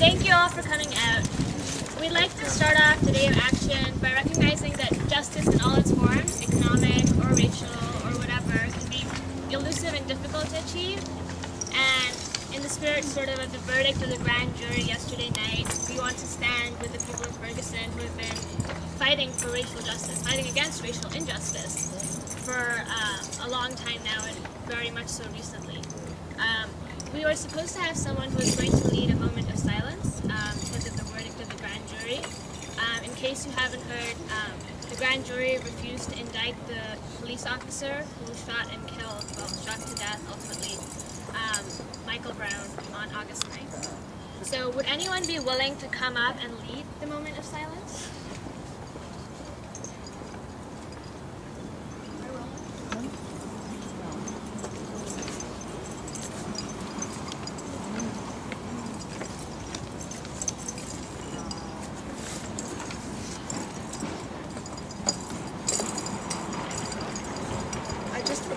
Thank you all for coming out. We'd like to start off the day of action by recognizing that justice in all its forms, economic or racial or whatever, can be elusive and difficult to achieve. And in the spirit of the verdict of the grand jury yesterday night, we want to stand with the people of Ferguson who have been fighting for racial justice, fighting against racial injustice for a long time now, and very much so recently. We were supposed to have someone who was going to lead a moment of silence because of the verdict of the grand jury. In case you haven't heard, the grand jury refused to indict the police officer who shot to death ultimately, Michael Brown on August 9th. So would anyone be willing to come up and lead the moment of silence?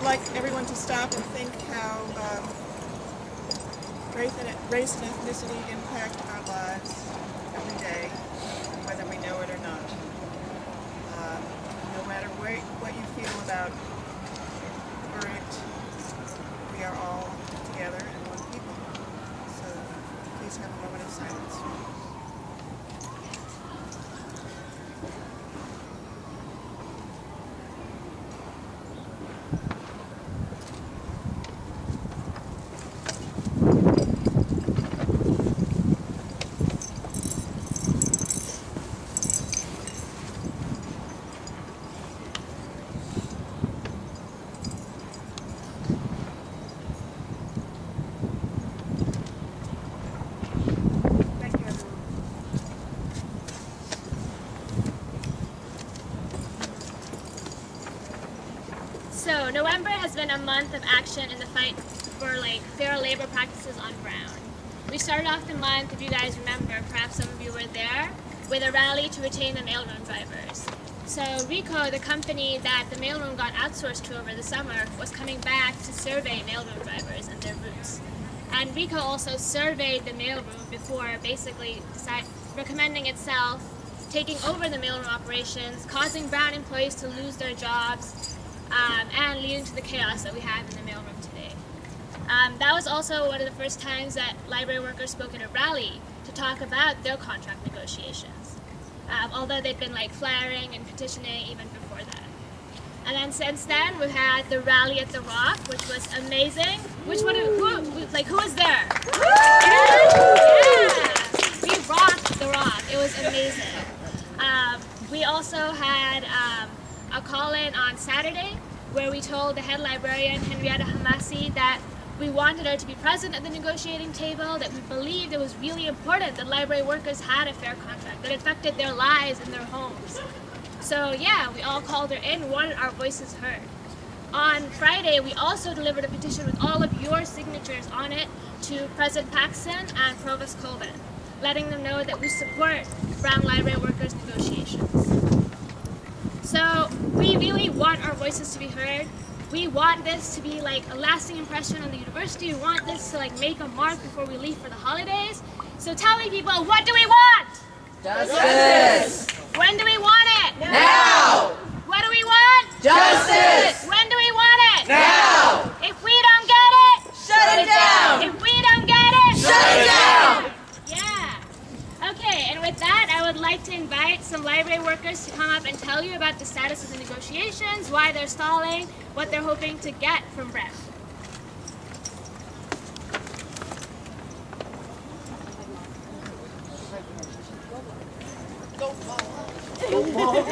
Like everyone to stop and think how race and ethnicity impact our lives every day, whether we know it or not. No matter what you feel about the verdict, we are all together and one people. So please have a moment of silence. So November has been a month of action in the fight for fair labor practices on Brown. We started off the month, if you guys remember, perhaps some of you were there, with a rally to retain the mailroom drivers. So RICO, the company that the mailroom got outsourced to over the summer, was coming back to survey mailroom drivers and their routes. And RICO also surveyed the mailroom before basically recommending itself, taking over the mailroom operations, causing Brown employees to lose their jobs, and leading to the chaos that we have in the mailroom today. That was also one of the first times that library workers spoke at a rally to talk about their contract negotiations, although they'd been flyering and petitioning even before that. And then since then, we've had the rally at the Rock, which was amazing. Who was there? Yeah! We rocked the Rock. It was amazing. We also had a call-in on Saturday where we told the head librarian, Henrietta Hamasi, that we wanted her to be present at the negotiating table, that we believed it was really important that library workers had a fair contract, that it affected their lives and their homes. So yeah, we all called her in, wanted our voices heard. On Friday, we also delivered a petition with all of your signatures on it to President Paxson and Provost Colvin, letting them know that we support Brown library workers' negotiations. So we really want our voices to be heard. We want this to be a lasting impression on the university. We want this to make a mark before we leave for the holidays. So tell me, people, what do we want? Justice! When do we want it? Now! What do we want? Justice! When do we want it? Now! If we don't get it, shut it down! If we don't get it, shut it down! Yeah. Okay, and with that, I would like to invite some library workers to come up and tell you about the status of the negotiations, why they're stalling, what they're hoping to get from Brown. Go ball. Go ball.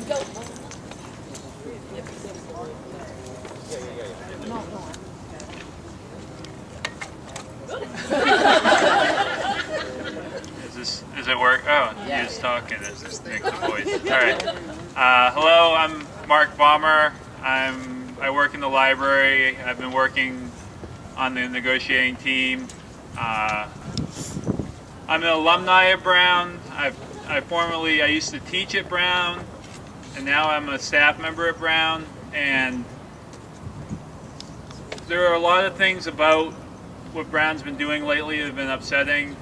Go ball. Does it work? Oh, Yeah. he's talking. It's just make the voice. All right. Hello, I'm Mark Baumer. I work in the library. I've been working on the negotiating team. I'm an alumni at Brown. I used to teach at Brown, and now I'm a staff member at Brown. And there are a lot of things about what Brown's been doing lately that have been upsetting.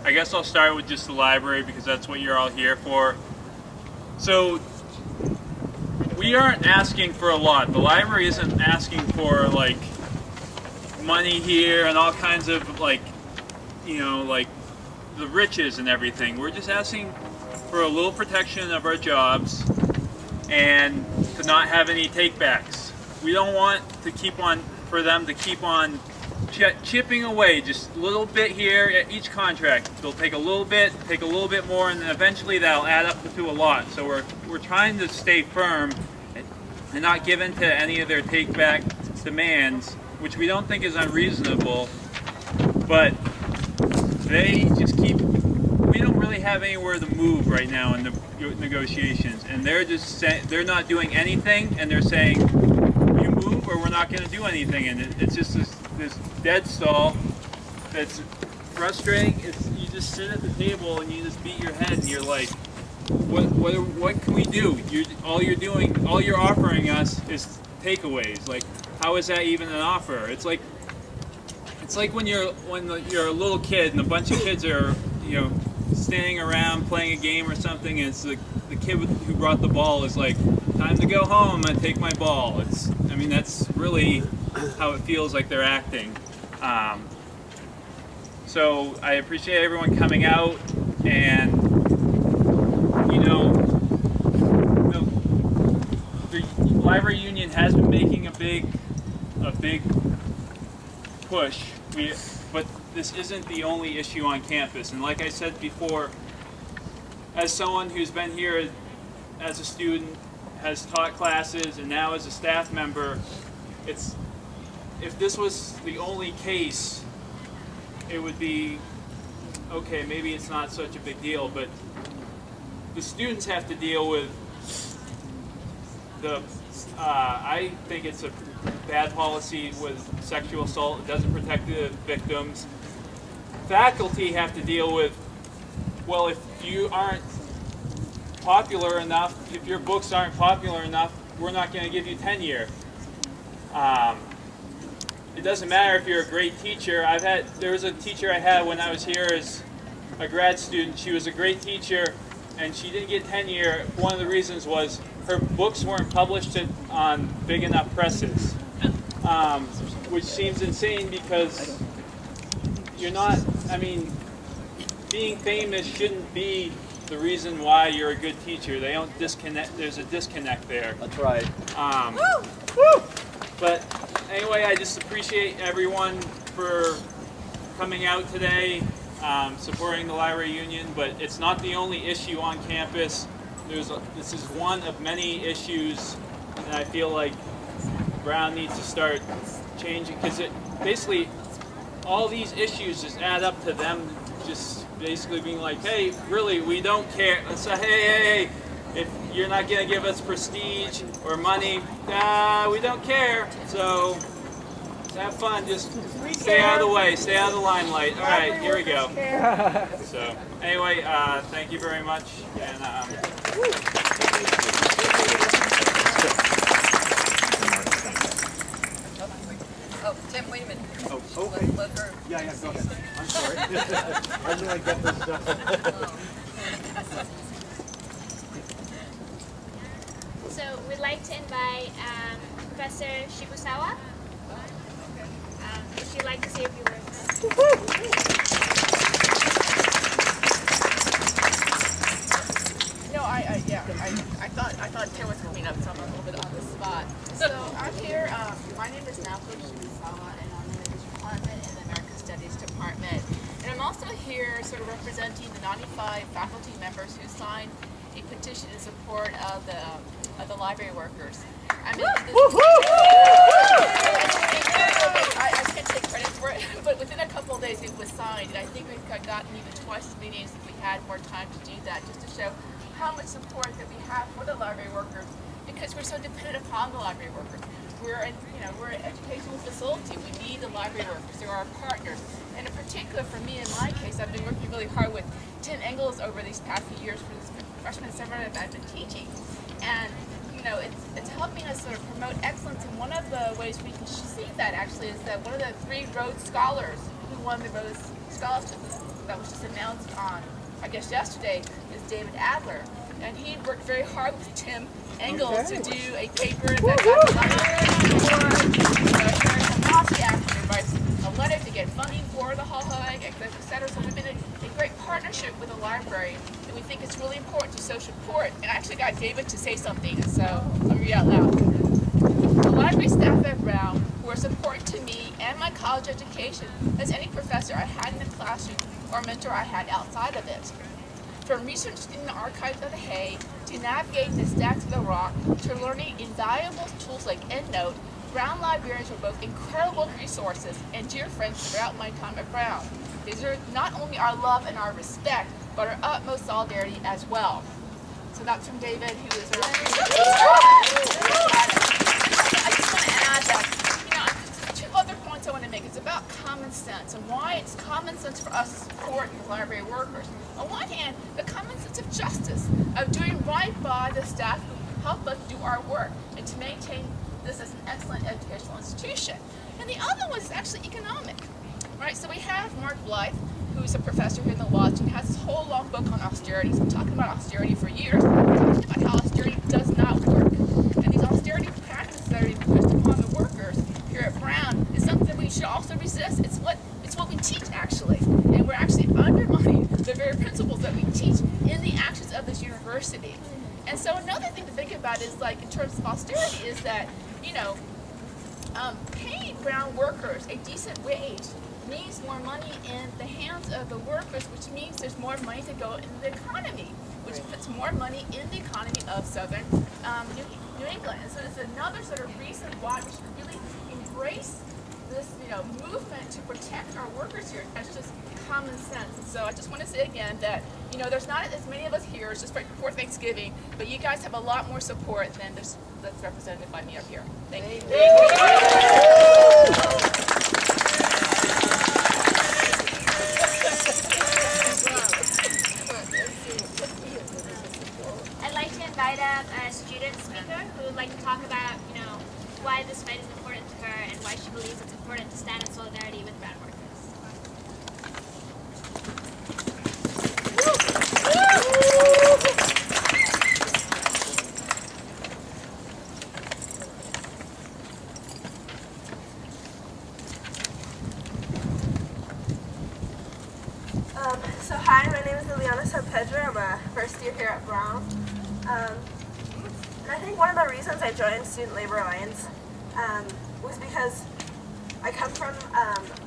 I guess I'll start with just the library because that's what you're all here for. So we aren't asking for a lot. The library isn't asking for like money here and all kinds of like, you know, like the riches and everything. We're just asking for a little protection of our jobs and to not have any takebacks. We don't want to for them to keep on chipping away just a little bit here at each contract. They'll take a little bit more, and then eventually that'll add up to a lot. So we're trying to stay firm and not give in to any of their take-back demands, which we don't think is unreasonable, but they just keep, we don't really have anywhere to move right now in the negotiations, and they're not doing anything, and they're saying, you move or we're not going to do anything, and it's just this dead stall that's frustrating. You just sit at the table and you just beat your head and you're like, what can we do? All you're offering us is takeaways. Like, how is that even an offer? It's like when you're a little kid and a bunch of kids are, you know, standing around playing a game or something, and it's the kid who brought the ball is like, time to go home and take my ball. I mean, that's really how it feels like they're acting. So I appreciate everyone coming out, and you know, the library union has been making a big push. But this isn't the only issue on campus, and like I said before, as someone who's been here as a student, has taught classes, and now as a staff member, if this was the only case, it would be, okay, maybe it's not such a big deal, but the students have to deal with I think it's a bad policy with sexual assault. It doesn't protect the victims. Faculty have to deal with, well, if you aren't popular enough, if your books aren't popular enough, we're not going to give you tenure. It doesn't matter if you're a great teacher. There was a teacher I had when I was here as a grad student. She was a great teacher, and she didn't get tenure. One of the reasons was her books weren't published on big enough presses, which seems insane because you're not, I mean, being famous shouldn't be the reason why you're a good teacher. They don't disconnect, there's a disconnect there. That's right. But anyway, I just appreciate everyone for coming out today, supporting the library union, but it's not the only issue on campus. This is one of many issues, and I feel like Brown needs to start changing, because basically all these issues just add up to them just basically being like, hey, really, we don't care. So hey, if you're not going to give us prestige or money, we don't care. So have fun. Just stay out of the way. Stay out of the limelight. All right, here we go. So anyway, thank you very much. And Oh, Tim, wait a minute. Oh, okay. Let her. Yeah, go ahead. I'm sorry. How do I get this stuff? So we'd like to invite Professor Shibusawa. If you'd like to say a few words. No, I thought Tim was coming up, so I'm a little bit on the spot. So I'm here. My name is Naoko Shibusawa, and I'm in the English department in the American Studies department. And I'm also here, sort of representing the 95 faculty members who signed a petition in support of the library workers. I mean, I can't take credit for it, but within a couple of days it was signed, and I think we've gotten even twice as many if we had more time to do that, just to show how much support that we have for the library workers, because we're so dependent upon the library workers. We're an educational facility. We need the library workers. They're our partners. And in particular, for me, in my case, I've been working really hard with Tim Engels over these past few years for this freshman summer that I've been teaching. And it's helping us sort of promote excellence. And one of the ways we can see that actually is that one of the 3 Rhodes Scholars who won the Rhodes scholarship that was just announced on, I guess yesterday, is David Adler. And he worked very hard with Tim Engels to do a paper that got policy action advice, a letter to get funding for the Hallhug, et cetera. So we've been in a great partnership with the library, and we think it's really important to show support. And I actually got David to say something, and so I'm going to read out loud. The library staff at Brown were as important to me and my college education as any professor I had in the classroom or mentor I had outside of it. From researching in the archives of the Hay, to navigating the stacks of the rock, to learning invaluable tools like EndNote, Brown librarians were both incredible resources and dear friends throughout my time at Brown. They deserve not only our love and our respect, but our utmost solidarity as well. So that's from David, who is our... I just want to add that, two other points I want to make. It's about common sense and why it's common sense for us to support the library workers. On one hand, the common sense of justice, of doing right by the staff who help us do our work and to maintain this as an excellent educational institution. And the other one is actually economic. Right? So we have Mark Blythe, who's a professor here in the Lodge, and has this whole long book on austerity. He's been talking about austerity for years, talking about how austerity does not work. And these austerity practices that are imposed upon the workers here at Brown is something that we should also resist. It's what we teach, actually. And we're actually undermining the very principles that we teach in the actions of this university. And so another thing to think about is, like, in terms of austerity, is that, paying Brown workers a decent wage means more money in the hands of the workers, which means there's more money to go into the economy, which puts more money in the economy of southern New England. And so there's another sort of reason why we should really embrace this, movement to protect our workers here. That's just common sense. And so I just want to say again that, there's not as many of us here, it's just right before Thanksgiving, but you guys have a lot more support than that's represented by me up here. Thank you. I'd like to invite up a student speaker who would like to talk about, why this fight is important to her and why she believes it's important to stand in solidarity with Brown workers. So hi, my name is Liliana Sarpeña. I'm a first year here at Brown. And I think one of the reasons I joined Student Labor Alliance was because I come from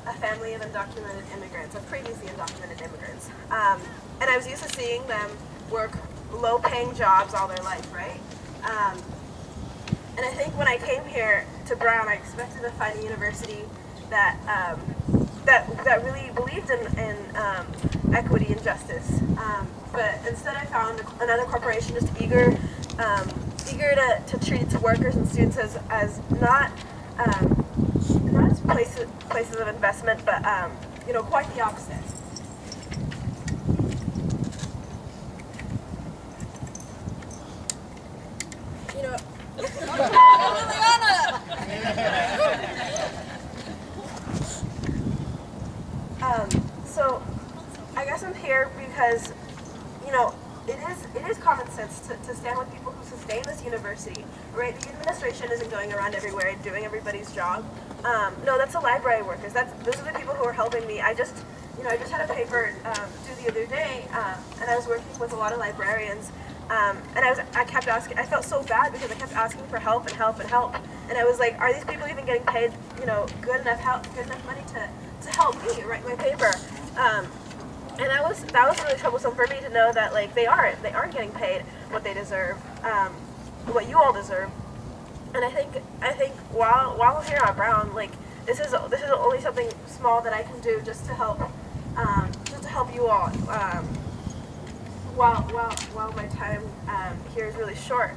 a family of undocumented immigrants, of previously undocumented immigrants. And I was used to seeing them work low-paying jobs all their life, right? And I think when I came here to Brown, I expected to find a university that that really believed in equity and justice. But instead I found another corporation just eager to treat its workers and students as not as places of investment, but quite the opposite. So I guess I'm here because, it is common sense to stand with people who sustain this university, right? The administration isn't going around everywhere and doing everybody's job. No, that's the library workers. Those are the people who are helping me. I just had a paper due the other day, and I was working with a lot of librarians, and I kept asking. I felt so bad because I kept asking for help and help and help, and I was like, are these people even getting paid, good enough money to help me write my paper? And that was really troublesome for me to know that they aren't getting paid what they deserve, what you all deserve. And I think while I'm here at Brown, this is only something small that I can do just to help you all. While my time here is really short,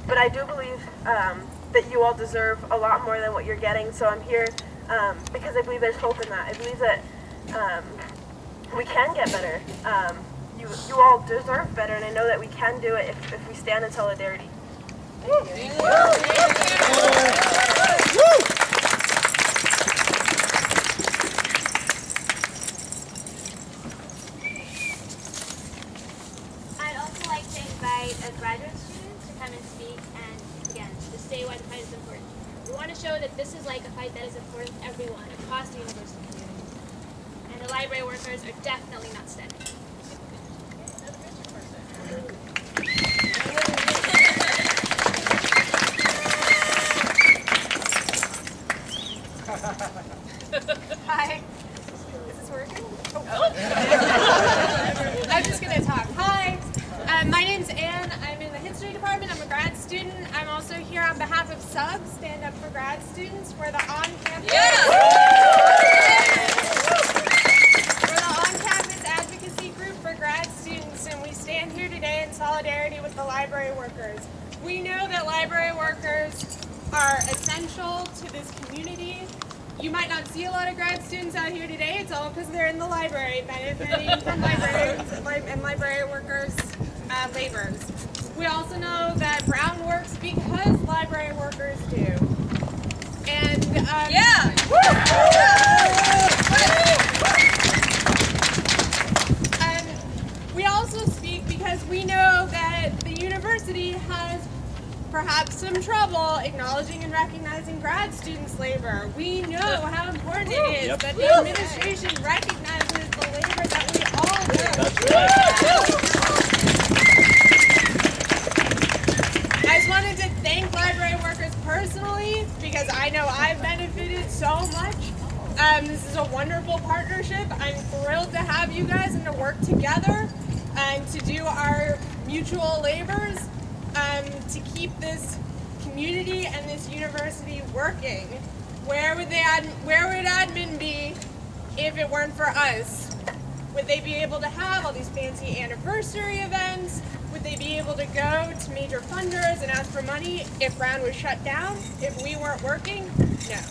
but I do believe that you all deserve a lot more than what you're getting. So I'm here because I believe there's hope in that. I believe that we can get better. You all deserve better, and I know that we can do it if we stand in solidarity. graduate students to come and speak and, again, to say why the fight is important. We want to show that this is like a fight that is important to everyone across the university community. And the library workers are definitely not standing. Hi. Is this working? Oh. I'm just going to talk. Hi. My name's Anne. I'm in the history department. I'm a grad student. I'm also here on behalf of SUB, Stand Up for Grad Students. We're the on-campus. We're the on-campus advocacy group for grad students, and we stand here today in solidarity with the library workers. We know that library workers are essential to this community. You might not see a lot of grad students out here today. It's all because they're in the library, benefiting from librarians and library workers' labors. We also know that Brown works because library workers do. And we also speak because we know that the university has perhaps some trouble acknowledging and recognizing grad students' labor. We know how important it is that the administration recognizes the labor that we all do. That's right. I just wanted to thank library workers personally because I know I've benefited so much. This is a wonderful partnership. I'm thrilled to have you guys and to work together and to do our mutual labors. To keep this community and this university working. Where would admin be if it weren't for us? Would they be able to have all these fancy anniversary events? Would they be able to go to major funders and ask for money if Brown was shut down? If we weren't working? No.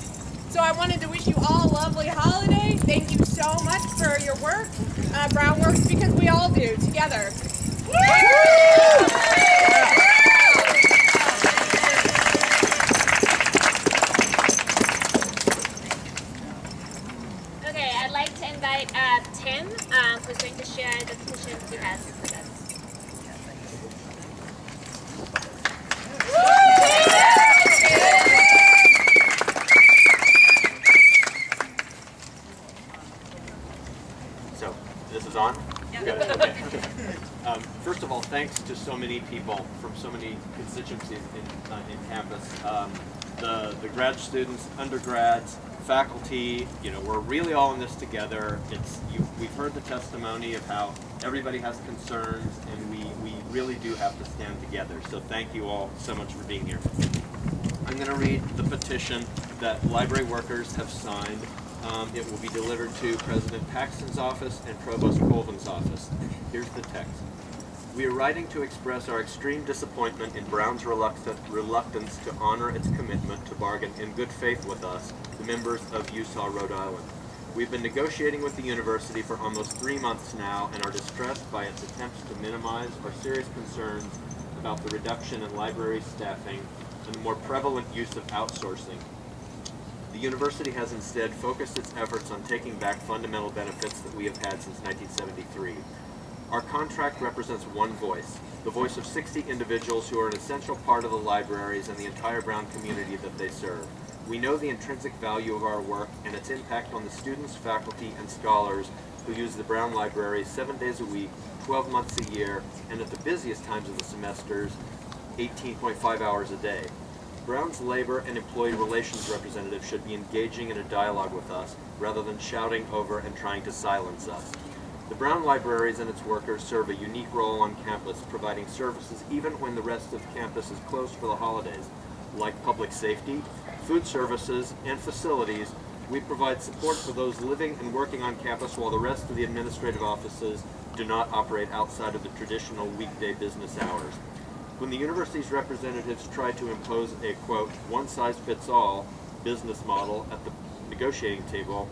So I wanted to wish you all a lovely holiday. Thank you so much for your work. Brown works because we all do, together. Okay, I'd like to invite Tim, who's going to share the petition he has with us. So, this is on? Good. Okay. First of all, thanks to so many people from so many constituencies in campus. The grad students, undergrads, faculty, we're really all in this together. We've heard the testimony of how everybody has concerns, and we really do have to stand together. So thank you all so much for being here. I'm going to read the petition that library workers have signed. It will be delivered to President Paxton's office and Provost Colvin's office. Here's the text. We are writing to express our extreme disappointment in Brown's reluctance to honor its commitment to bargain in good faith with us, the members of USAW Rhode Island. We've been negotiating with the university for almost 3 months now and are distressed by its attempts to minimize our serious concerns about the reduction in library staffing and the more prevalent use of outsourcing. The university has instead focused its efforts on taking back fundamental benefits that we have had since 1973. Our contract represents one voice, the voice of 60 individuals who are an essential part of the libraries and the entire Brown community that they serve. We know the intrinsic value of our work and its impact on the students, faculty, and scholars who use the Brown Library 7 days a week, 12 months a year, and at the busiest times of the semesters, 18.5 hours a day. Brown's labor and employee relations representatives should be engaging in a dialogue with us rather than shouting over and trying to silence us. The Brown Libraries and its workers serve a unique role on campus, providing services even when the rest of campus is closed for the holidays, like public safety, food services, and facilities. We provide support for those living and working on campus while the rest of the administrative offices do not operate outside of the traditional weekday business hours. When the university's representatives try to impose a, quote, one-size-fits-all business model at the negotiating table,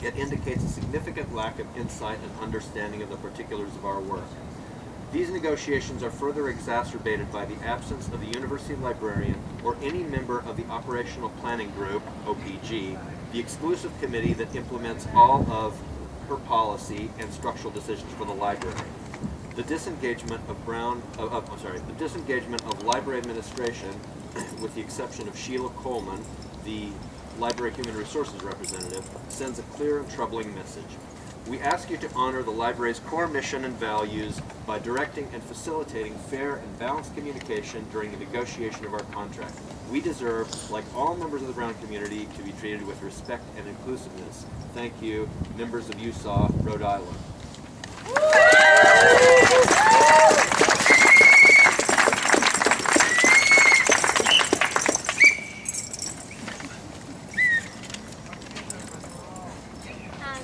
it indicates a significant lack of insight and understanding of the particulars of our work. These negotiations are further exacerbated by the absence of the university librarian or any member of the Operational Planning Group, OPG, the exclusive committee that implements all of her policy and structural decisions for the library. the disengagement of the disengagement of library administration, with the exception of Sheila Coleman, the Library Human Resources representative, sends a clear and troubling message. We ask you to honor the library's core mission and values by directing and facilitating fair and balanced communication during the negotiation of our contract. We deserve, like all members of the Brown community, to be treated with respect and inclusiveness. Thank you, members of USAW, Rhode Island.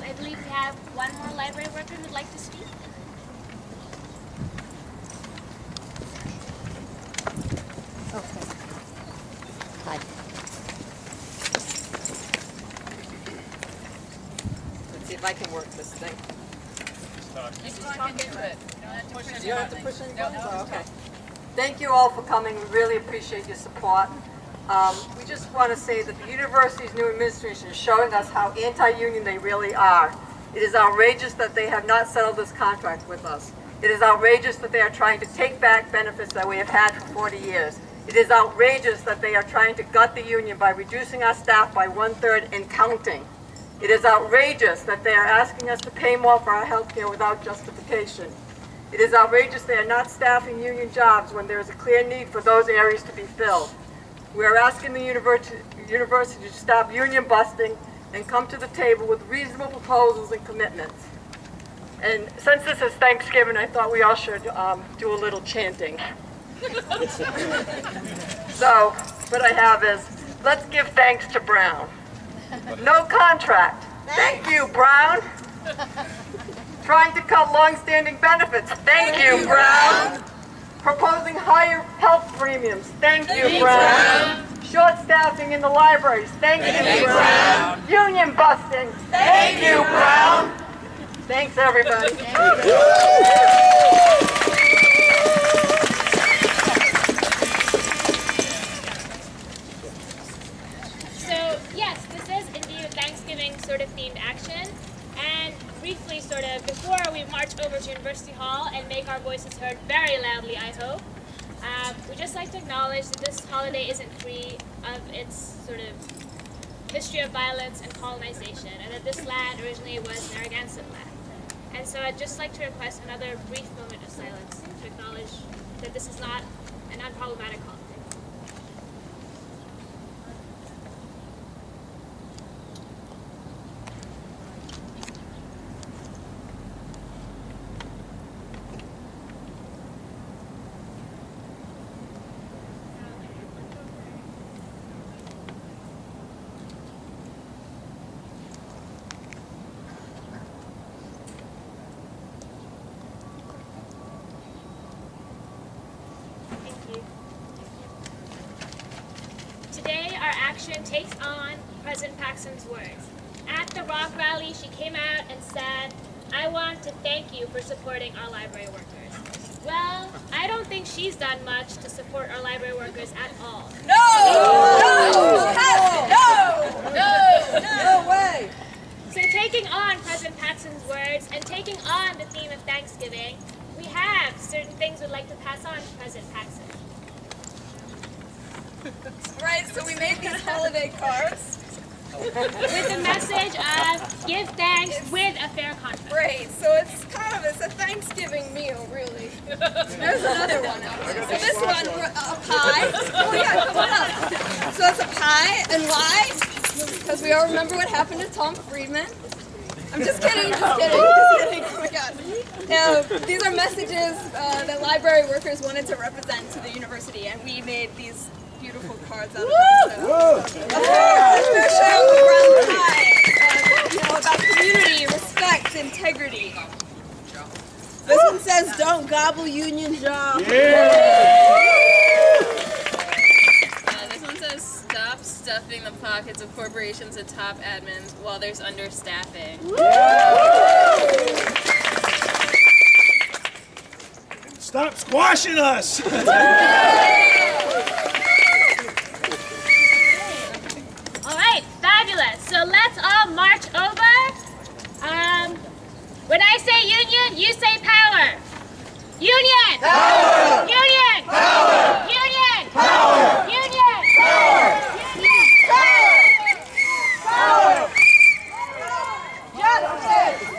I believe we have one more library worker who'd like to speak. Hi. Let's see if I can work this thing. Just talk into it. You don't have to push any buttons? Oh, okay. Thank you all for coming. We really appreciate your support. We just want to say that the university's new administration is showing us how anti-union they really are. It is outrageous that they have not settled this contract with us. It is outrageous that they are trying to take back benefits that we have had for 40 years. It is outrageous that they are trying to gut the union by reducing our staff by 1/3 and counting. It is outrageous that they are asking us to pay more for our health care without justification. It is outrageous they are not staffing union jobs when there is a clear need for those areas to be filled. We are asking the university to stop union busting and come to the table with reasonable proposals and commitments. And since this is Thanksgiving, I thought we all should do a little chanting. So, what I have is, let's give thanks to Brown. No contract. Thank you, Brown. Trying to cut long-standing benefits. Thank you, Brown. Proposing higher health premiums. Thank you, Brown. Short staffing in the libraries. Thank you, Brown. Union busting. Thank you, Brown. Thanks, everybody. So yes, this is indeed a Thanksgiving sort of themed action. And briefly, sort of, before we march over to University Hall and make our voices heard very loudly, I hope, we'd just like to acknowledge that this holiday isn't free of its sort of history of violence and colonization, and that this land originally was Narragansett land. And so I'd just like to request another brief moment of silence to acknowledge that this is not an unproblematic holiday. Today, our action takes on President Paxson's words. At the Rock Rally, she came out and said, "I want to thank you for supporting our library workers." Well, I don't think she's done much to support our library workers at all. No way! So taking on President Paxson's words and taking on the theme of Thanksgiving, we have certain things we'd like to pass on to President Paxson. Right, so we made these holiday cards. With the message of give thanks with a fair contract. Great, so it's a Thanksgiving meal, really. There's another one out there. So this one, a pie. Oh yeah, come on up. So it's a pie, and why? Because we all remember what happened to Tom Friedman. I'm just kidding, oh my god. Now, these are messages that library workers wanted to represent to the university, and we made these beautiful cards out of them. So. Let's show the brown pie. About community, respect, integrity. This one says, "Don't gobble union jobs." This one says, "Stop stuffing the pockets of corporations and top admins while there's understaffing." Stop squashing us! All right, fabulous. So let's all march over. When I say union, you say power. Union! Power! Union! Power! Union! Power! Union! Power! Union! Power! Justice!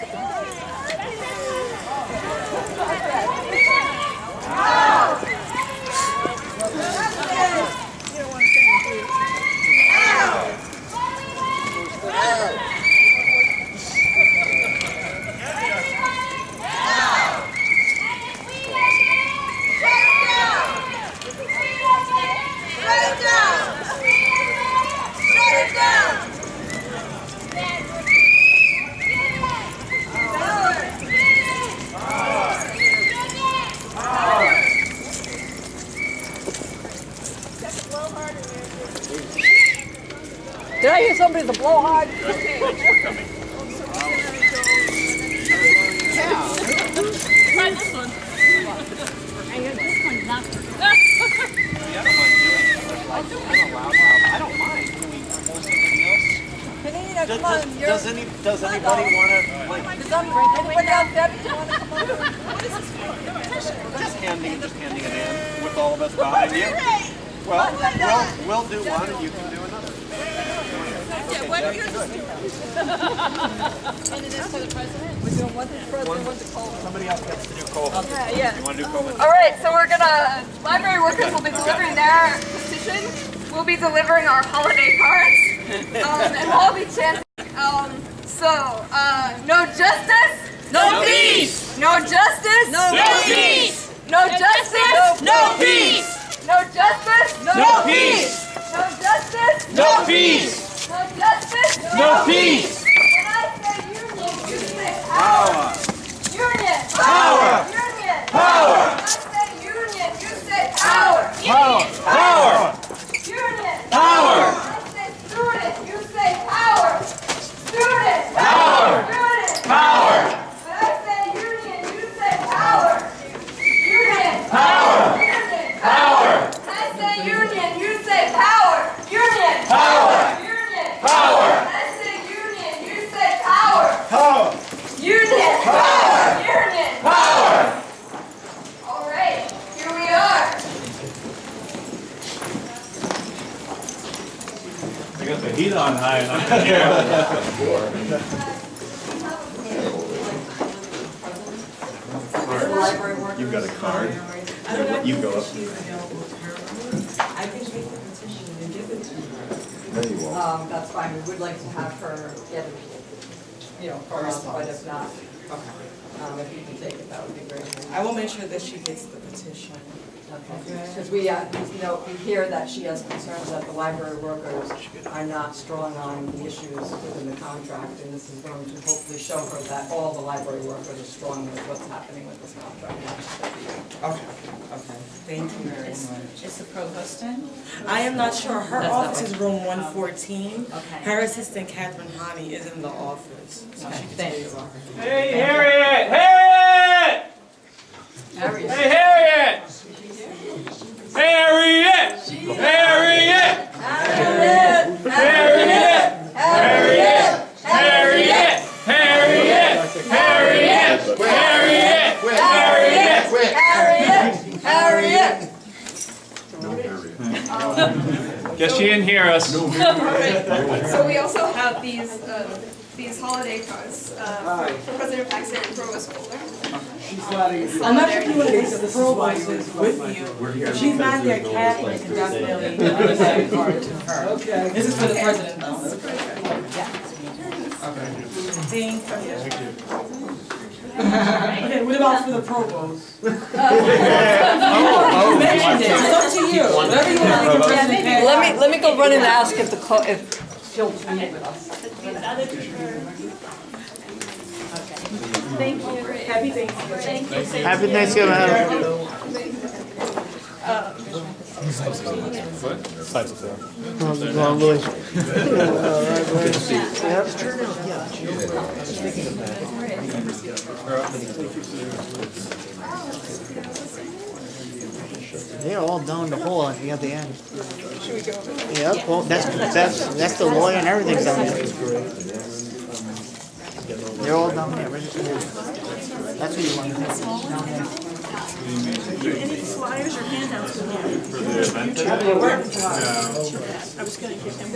Did I hear somebody's a blowhard? Try this one. This one's not I don't mind. Can we pull something else? Panina, come on. Does anybody want to, like, Does anybody else, Debbie, you want to come over? just handing it in with all of us behind you? Well, we'll do one and you can do another. Yeah, what are you Good. And it is for the president? We're doing one for the president, one to call. Somebody else gets to do Coleman. Yeah. You want to do Coleman? All right, so we're gonna, library workers will be delivering their petition. We'll be delivering our holiday cards. And we'll all be chanting. No justice. No peace! No justice. No peace! No justice. No peace! No justice. No peace! No justice. No peace! No justice. No peace! When I say union, you say Power. union. Power! Union. Power! When I say union, you say power. Power! Power! Union. Power! When I say student, you say power. Student. Power! Student. Power! When I say union, you say power. Union. Power! Union. Power! When I say union, you say power. Union. Power! Union. Power! When I say union, you say power. Power! Union. Power! Union. Power! All right, here we are. I got the heat on high enough here. You've got a card. You go up. I can take the petition and give it to her. No, you won't. That's fine, we would like to have her get it, first, but if not, if you can take it, that would be great. I will make sure that she gets the petition. Because we hear that she has concerns that the library workers are not strong on the issues within the contract, and this is going to hopefully show her that all the library workers are strong with what's happening with this contract. Okay, thank you very much. Is the provost in? I am not sure, her That's not office is room 114. Okay. Her assistant, Catherine Honey, is in the office. So she can Thank tell you. about her. Hey, Harriet! Harriet! Harriet. Hey, Harriet! Harriet! Harriet! Harriet! Harriet! Harriet! Harriet! Harriet! Harriet! Harriet! Harriet! Guess she didn't hear us. So we also have these holiday cards for President Paxton and Provost Boulder. I'm not sure if you want to take the provost with you. If she's not there, Kathy can definitely give that card to her. Okay. This is for the president, though. Yeah. Okay. Thank you. Okay, what about for the provost? You mentioned it. It's up to you. Whatever you want to do. Let me go run and ask if she'll meet with us. Thank you. Happy Thanksgiving. Thank you. Happy Thanksgiving, Adam. How's it going, Louis? They're all down the hall at the other end. Should we go over there? Yep, well, that's the lawyer and everything's down there. They're all down there, right? That's what you want to do, down there. Any flyers or handouts we have? For the event today? I was gonna give him.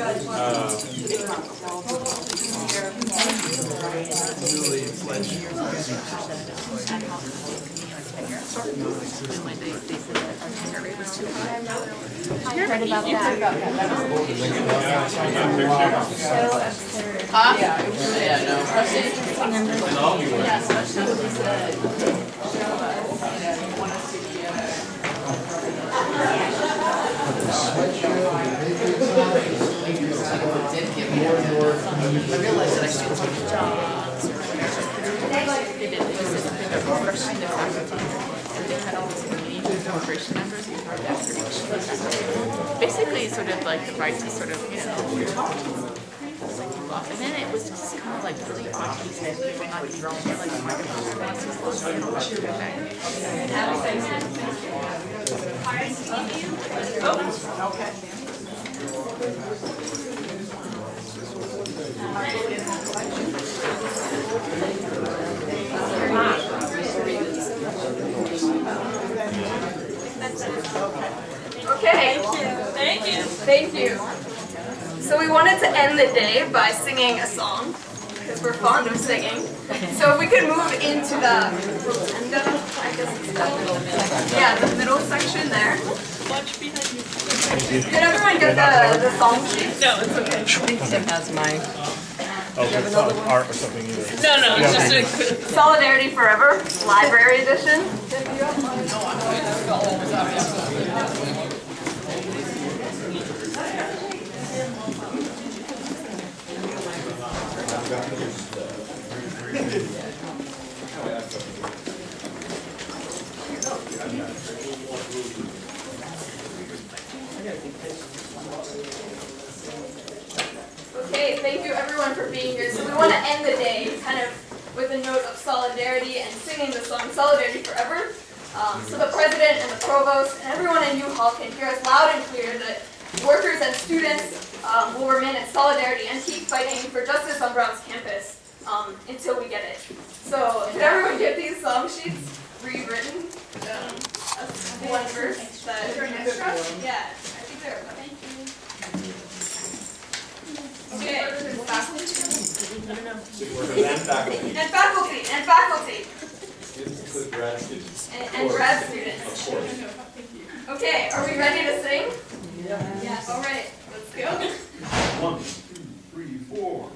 Heard about that. Basically, sort of like the right to sort of, talk to people. And then it was just kind of like really odd to say people not even like a microphone. Okay. Thank you. Thank you. So we wanted to end the day by singing a song, because we're fond of singing. So if we could move into the rotunda, I guess it's the middle section there. Did everyone get the song sheet? No, it's okay. I think Tim has mine. Art or something either. No, it's just a Solidarity Forever, Library Edition. Okay, thank you everyone for being here. So we want to end the day kind of with a note of solidarity and singing the song Solidarity Forever. So the president and the provost and everyone in U-Haul can hear us loud and clear that workers and students will remain in solidarity and keep fighting for justice on Brown's campus until we get it. So did everyone get these song sheets rewritten? One verse. Is there an extra? Yeah, I think there. Thank you. Okay. And faculty. And grad students. Okay, are we ready to sing? Yeah. Yes. All right, let's go. 1, 2, 3, 4.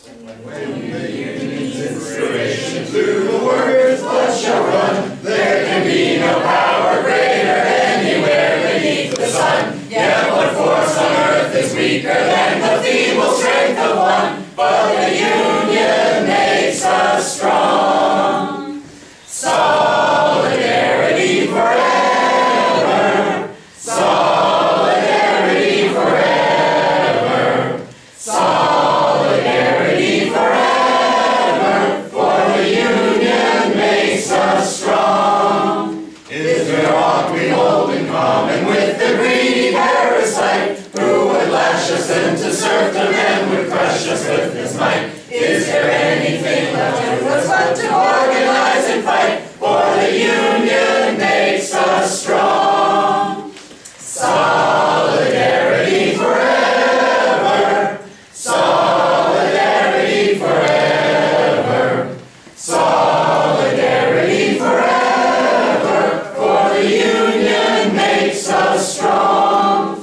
When the union's inspiration through the workers' blood shall run, there can be no power greater anywhere beneath the sun. Yet what force on earth is weaker than the feeble strength of one? But the union makes us strong. Solidarity forever. Solidarity forever. Solidarity forever. For the union makes us strong. Is there aught we hold in common with the greedy parasite who would lash us into serfdom and would crush us with his might? Is there anything left to us but to organize and fight? For the union makes us strong. Solidarity forever. Solidarity forever. Solidarity forever. For the union makes us strong.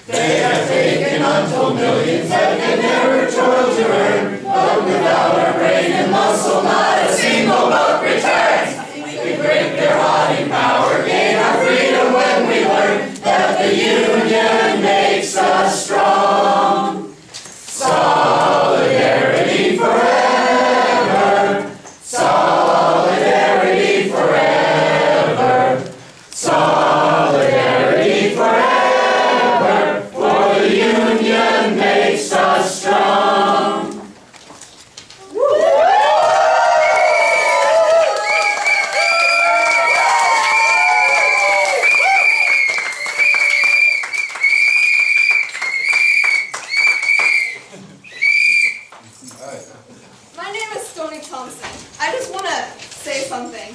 They have taken untold millions that can never toil to earn, but without our brain and muscle, not a single buck returns. We break their haughty power, gain our freedom when we learn that the union makes us strong. Solidarity forever. Solidarity forever. Solidarity forever. For the union makes us strong. My name is Stoney Thompson. I just want to say something.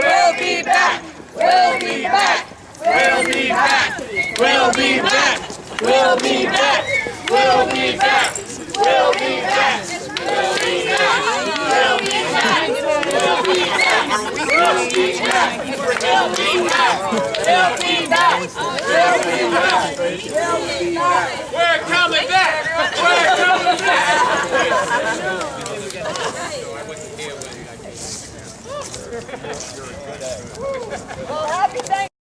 We'll be back. We'll be back. We'll be back. We'll be back. We'll be back. We'll be back. We'll be back. We'll be back. We'll be back. We'll be back. We'll be back. We're coming back. We're coming back. Well, happy